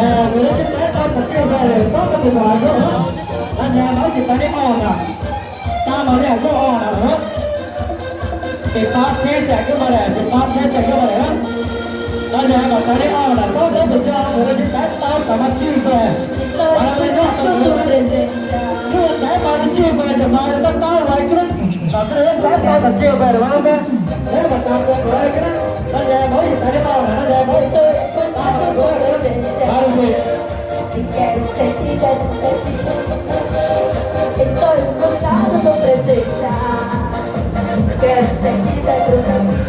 người trên đấy tao thật siêu về có cái buổi nói nữa anh nhà nói chỉ ta đi on à ta nói để có on à nữa thì ta sẽ cái mà để thì ta sẽ cái mà để anh nhà bảo ta đi on là có cái buổi cho người trên đấy tao cả mặt siêu về mà lên đó tao nữa cái đấy tao đi siêu về thì mà tao lại cái tao sẽ đến đấy tao thật siêu về được không thế nếu mà tao được lại cái đó anh nhà nói gì ta đi on là anh nhà nói chơi tao nói rồi tao đi Estoy buscando tu presencia. Que necesitas tu presencia.